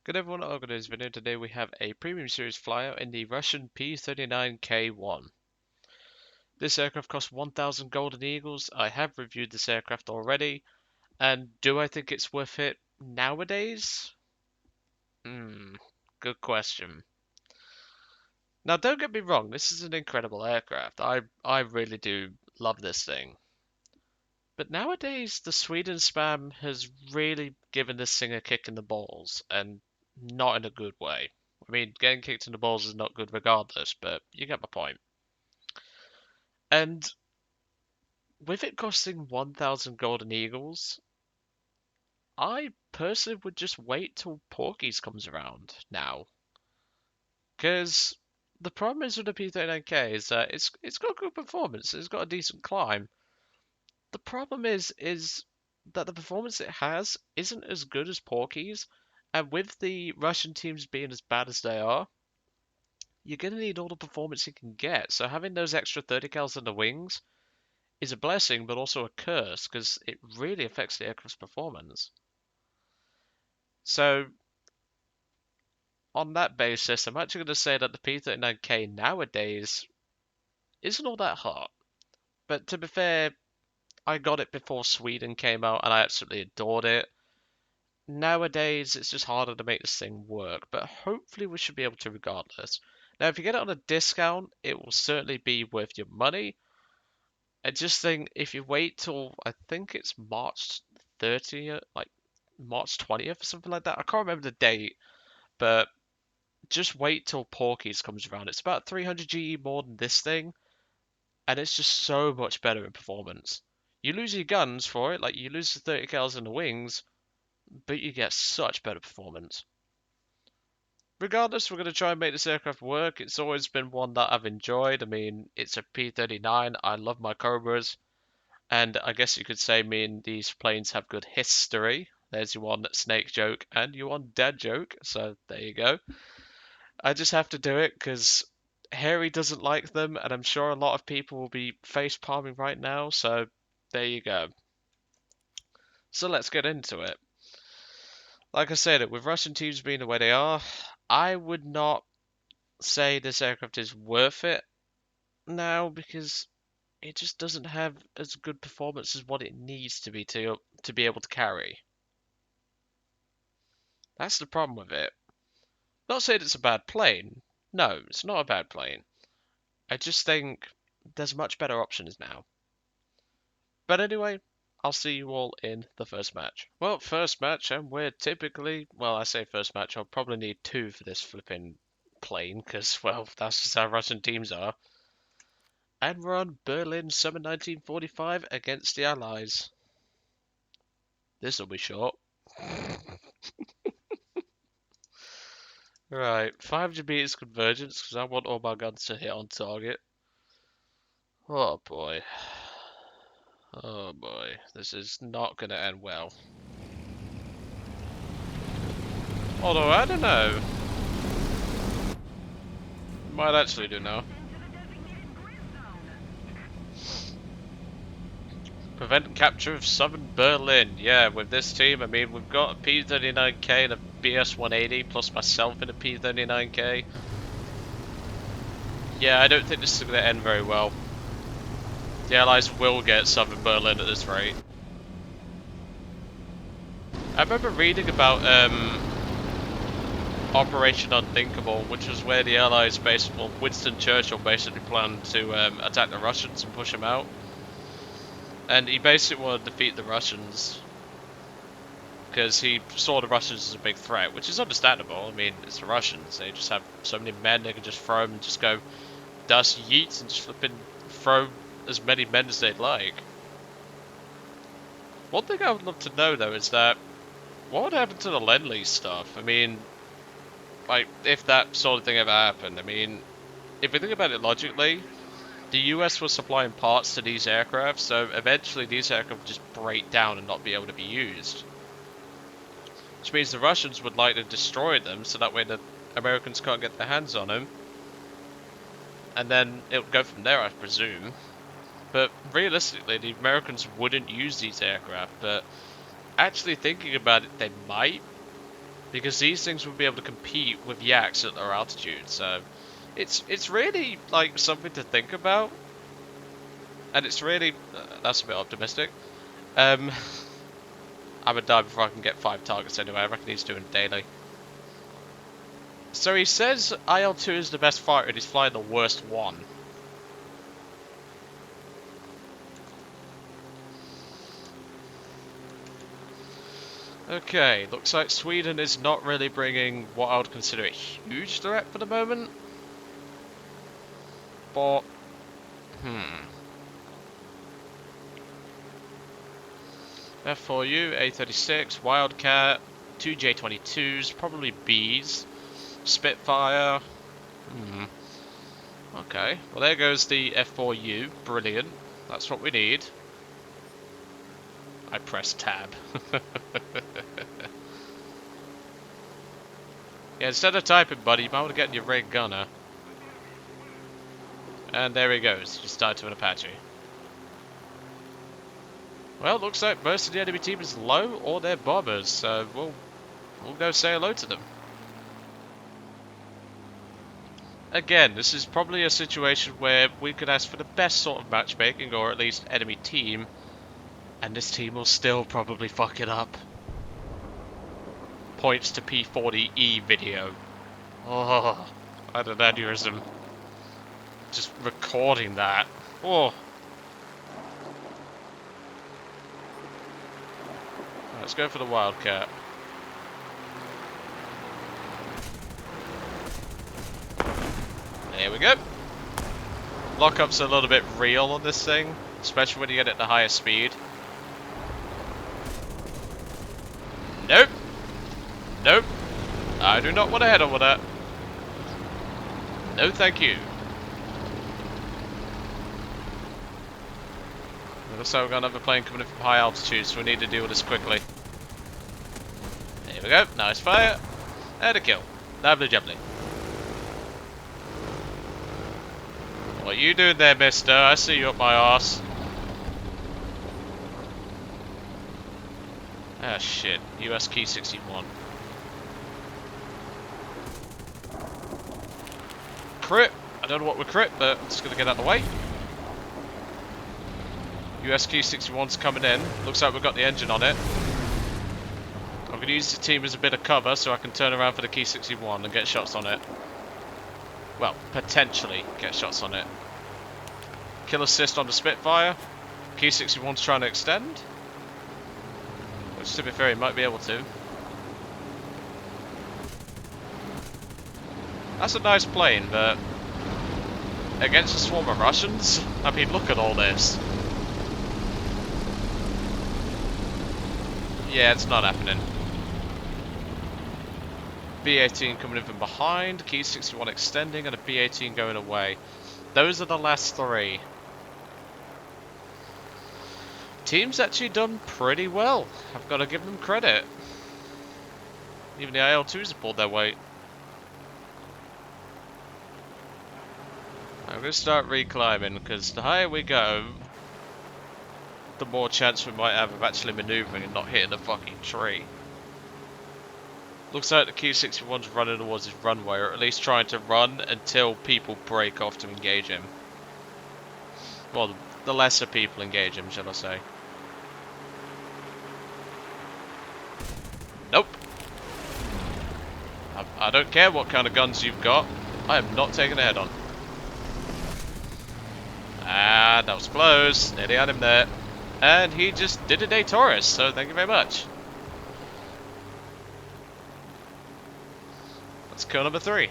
Good everyone, welcome to this video. Today we have a premium series flyer in the Russian P-39K1. This aircraft costs 1,000 Golden Eagles. I have reviewed this aircraft already, and do I think it's worth it nowadays? Good question. Now don't get me wrong, this is an incredible aircraft. I really do love this thing. But nowadays, the Sweden spam has really given this thing a kick in the balls, and not in a good way. I mean, getting kicked in the balls is not good regardless, but you get my point. And with it costing 1,000 Golden Eagles, I personally would just wait till Porky's comes around now. Because the problem is with the P-39K is that it's got good performance, it's got a decent climb. The problem is that the performance it has isn't as good as Porky's, and with the Russian teams being as bad as they are, you're going to need all the performance you can get. So having those extra 30 cals in the wings is a blessing, but also a curse, because it really affects the aircraft's performance. So on that basis, I'm actually going to say that the P-39K nowadays isn't all that hot. But to be fair, I got it before Sweden came out, and I absolutely adored it. Nowadays, it's just harder to make this thing work, but hopefully we should be able to regardless. Now, if you get it on a discount, it will certainly be worth your money. I just think if you wait till, I think it's March 30th, like March 20th or something like that. I can't remember the date, but just wait till Porky's comes around. It's about 300 GE more than this thing, and it's just so much better in performance. You lose your guns for it, like you lose the 30 cals in the wings, but you get such better performance. Regardless, we're going to try and make this aircraft work. It's always been one that I've enjoyed. I mean, it's a P-39. I love my Cobras. And I guess you could say me and these planes have good history. There's your one snake joke and your one dad joke. So there you go. I just have to do it because Harry doesn't like them. And I'm sure a lot of people will be face palming right now. So there you go. So let's get into it. Like I said, with Russian teams being the way they are, I would not say this aircraft is worth it now because it just doesn't have as good performance as what it needs to be able to carry. That's the problem with it. Not saying it's a bad plane. No, it's not a bad plane. I just think there's much better options now. But anyway, I'll see you all in the first match. Well, first match, and we're typically, well, I say first match, I'll probably need two for this flipping plane, because, well, that's just how Russian teams are. And we're on Berlin Summer 1945 against the Allies. This'll be short. Right, 500 meters convergence, because I want all my guns to hit on target. Oh boy. Oh boy, this is not going to end well. Although, I don't know. Might actually do now. Prevent capture of southern Berlin. Yeah, with this team, I mean, we've got a P-39K and a BS-180, plus myself in a P-39K. Yeah, I don't think this is going to end very well. The Allies will get southern Berlin at this rate. I remember reading about Operation Unthinkable, which was where the Allies basically, well, Winston Churchill basically planned to attack the Russians and push them out. And he basically wanted to defeat the Russians because he saw the Russians as a big threat, which is understandable. I mean, it's the Russians. They just have so many men, they can just throw them and just go dust yeets and just flipping throw as many men as they'd like. One thing I would love to know, though, is that what would happen to the Lend-Lease stuff? I mean, like, if that sort of thing ever happened. I mean, if we think about it logically, the US was supplying parts to these aircraft, so eventually these aircraft would just break down and not be able to be used. Which means the Russians would like to destroy them, so that way the Americans can't get their hands on them. And then it would go from there, I presume. But realistically, the Americans wouldn't use these aircraft, but actually thinking about it, they might. because these things will be able to compete with yaks at their altitude. So it's really like something to think about, and it's really that's a bit optimistic. I'm gonna die before I can get 5 targets anyway. I reckon he's doing it daily. So he says IL-2 is the best fighter and he's flying the worst one. Okay, looks like Sweden is not really bringing what I would consider a huge threat for the moment. But, F4U, A36, Wildcat, 2 J22s, probably Bs, Spitfire. Okay, well there goes the F4U, brilliant. That's what we need. I pressed tab. Yeah, instead of typing, buddy, you might want to get in your rig gunner. And there he goes, just died to an Apache. Well, it looks like most of the enemy team is low or they're bombers, so we'll go say hello to them. Again, this is probably a situation where we could ask for the best sort of matchmaking, or at least enemy team, and this team will still probably fuck it up. Points to P-40E video. Oh, I had an aneurysm. Just recording that. Oh. Let's go for the Wildcat. There we go. Lockup's a little bit real on this thing, especially when you get it at the higher speed. Nope. Nope. I do not want to head on with that. No thank you. Looks like we've got another plane coming in from high altitude, so we need to deal with this quickly. There we go. Nice fire. And a kill. Lovely jubbly. What are you doing there, mister? I see you up my arse. Ah, shit. US key 61. Crit. I don't know what we're crit, but I'm just going to get out of the way. US key 61's coming in. Looks like we've got the engine on it. I'm going to use the team as a bit of cover so I can turn around for the key 61 and get shots on it. Well, potentially get shots on it. Kill assist on the Spitfire. Key 61's trying to extend. Which, to be fair, he might be able to. That's a nice plane, but against a swarm of Russians? I mean, look at all this. Yeah, it's not happening. B-18 coming in from behind, Key 61 extending, and a B-18 going away. Those are the last 3. Team's actually done pretty well. I've got to give them credit. Even the IL-2s have pulled their weight. I'm going to start reclimbing, because the higher we go, the more chance we might have of actually manoeuvring and not hitting the fucking tree. Looks like the Q-61's running towards his runway, or at least trying to run until people break off to engage him. Well, the lesser people engage him, shall I say. Nope. I don't care what kind of guns you've got. I am not taking a head on. Ah, that was close. Nearly had him there. And he just did a day Taurus, so thank you very much. That's kill number 3.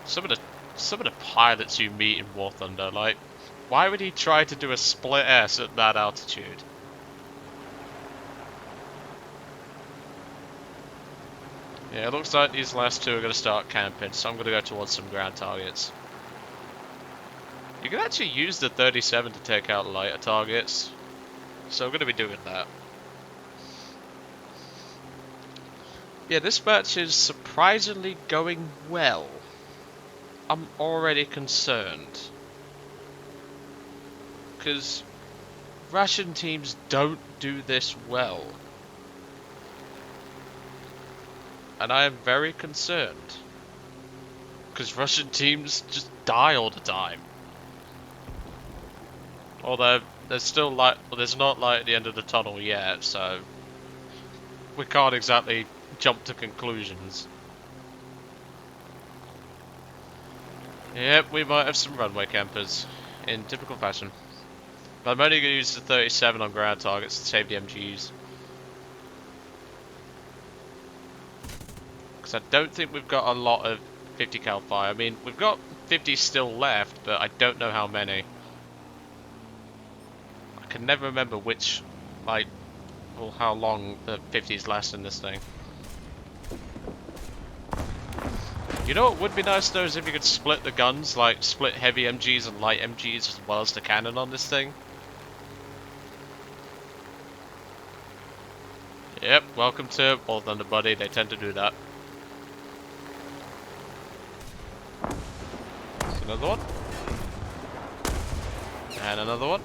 Some of the pilots you meet in War Thunder, like, why would he try to do a split S at that altitude? Yeah, it looks like these last 2 are going to start camping, so I'm going to go towards some ground targets. You can actually use the 37 to take out lighter targets, so I'm going to be doing that. Yeah, this match is surprisingly going well. I'm already concerned. Because Russian teams don't do this well. and I am very concerned. Because Russian teams just die all the time. Although, there's still light, well, there's not light at the end of the tunnel yet, so we can't exactly jump to conclusions. Yep, we might have some runway campers, in typical fashion. But I'm only going to use the 37 on ground targets to save the MGs. Because I don't think we've got a lot of 50 cal fire. I mean, we've got 50 still left, but I don't know how many. I can never remember which, like, or how long the 50s last in this thing. You know what would be nice though is if you could split the guns, like split heavy MGs and light MGs as well as the cannon on this thing. Yep, welcome to War Thunder, buddy. They tend to do that. There's another one. And another one.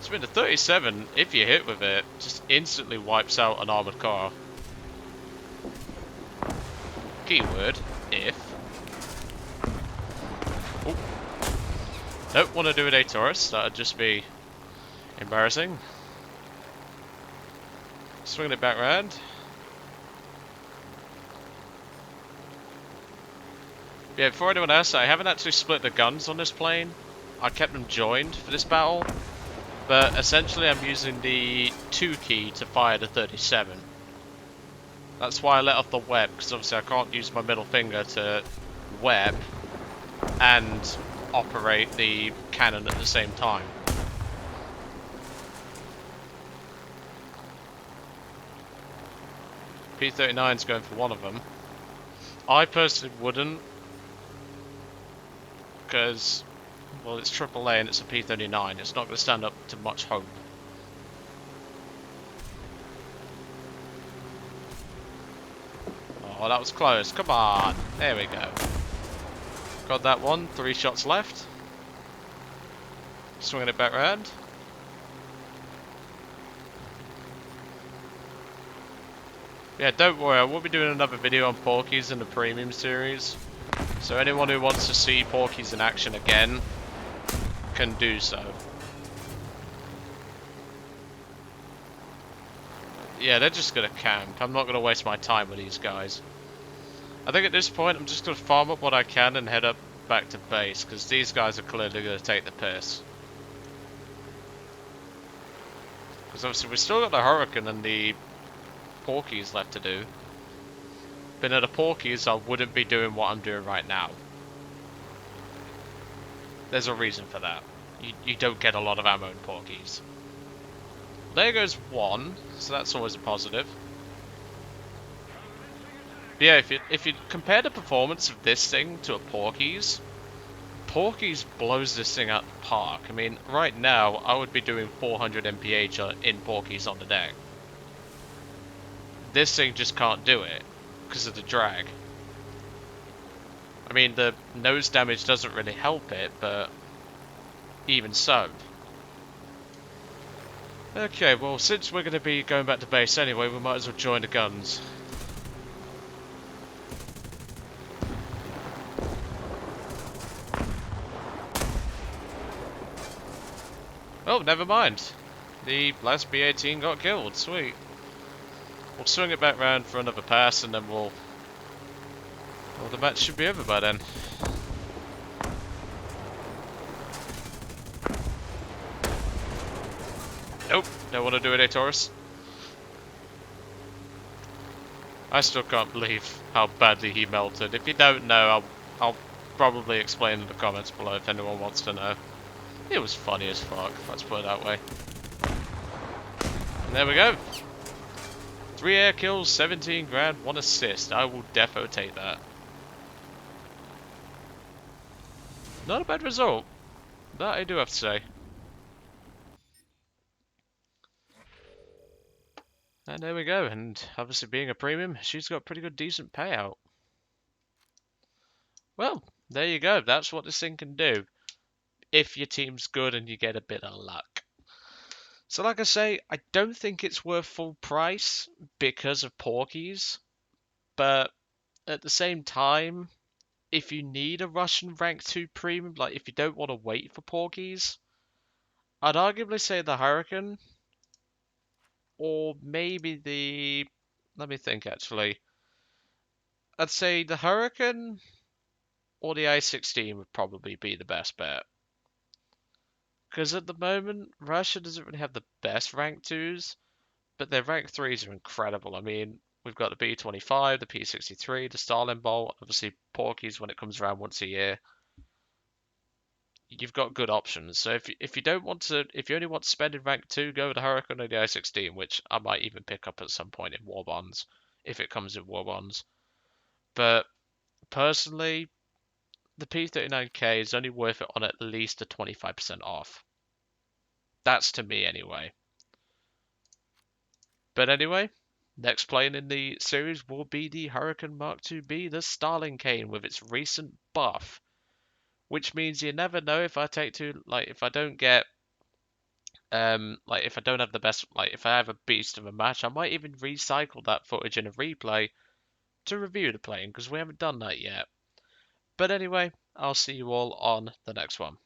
I mean, the 37, if you hit with it, just instantly wipes out an armoured car. Keyword, if. Oh. Don't want to do an A Taurus, that'd just be embarrassing. Swinging it back round. Yeah, before anyone asks, I haven't actually split the guns on this plane. I kept them joined for this battle. But essentially I'm using the 2 key to fire the 37. That's why I let off the web, because obviously I can't use my middle finger to web and operate the cannon at the same time. P-39's going for one of them. I personally wouldn't, because, well, it's AAA and it's a P-39. It's not going to stand up to much hope. Oh, that was close. Come on. There we go. Got that one. 3 shots left. Swinging it back round. Yeah, don't worry. I will be doing another video on Porkies in the Premium series. So anyone who wants to see Porkies in action again can do so. Yeah, they're just going to camp. I'm not going to waste my time with these guys. I think at this point I'm just going to farm up what I can and head up back to base, because these guys are clearly going to take the piss. Because obviously we've still got the Hurricane and the Porkies left to do. But at the Porkies I wouldn't be doing what I'm doing right now. There's a reason for that. You don't get a lot of ammo in Porkies. There goes one, so that's always a positive. But yeah, if you compare the performance of this thing to a Porkies, Porkies blows this thing out the park. I mean, right now I would be doing 400 mph in Porkies on the deck. This thing just can't do it because of the drag. I mean, the nose damage doesn't really help it, but even so. Okay, well, since we're going to be going back to base anyway, we might as well join the guns. Oh, never mind. The last B-18 got killed. Sweet. We'll swing it back round for another pass, and then well, the match should be over by then. Nope, don't want to do it, A Taurus. I still can't believe how badly he melted. If you don't know, I'll probably explain in the comments below if anyone wants to know. It was funny as fuck, let's put it that way. And there we go. 3 air kills, 17 grand, 1 assist. I will defo take that. Not a bad result. That I do have to say. And there we go, and obviously being a premium, she's got a pretty good decent payout. Well, there you go, that's what this thing can do. If your team's good and you get a bit of luck. So like I say, I don't think it's worth full price because of Porkies. But at the same time, if you need a Russian rank 2 premium, like if you don't want to wait for Porkies, I'd arguably say the Hurricane, or maybe the. Let me think actually. I'd say the Hurricane or the I-16 would probably be the best bet. Because at the moment, Russia doesn't really have the best rank 2s, but their rank 3s are incredible. I mean, we've got the B-25, the P-63, the Stalin Bolt, obviously Porkies when it comes around once a year. You've got good options. So if you don't want to, if you only want to spend in rank 2, go with the Hurricane or the I-16, which I might even pick up at some point in War Bonds, if it comes in War Bonds. But personally, the P-39K is only worth it on at least a 25% off. That's to me anyway. But anyway, next plane in the series will be the Hurricane Mark II-B, the Starling Cane, with its recent buff. Which means you never know if I take to, like, if I don't get, like, if I don't have the best, like, if I have a beast of a match, I might even recycle that footage in a replay to review the plane, because we haven't done that yet. But anyway, I'll see you all on the next one.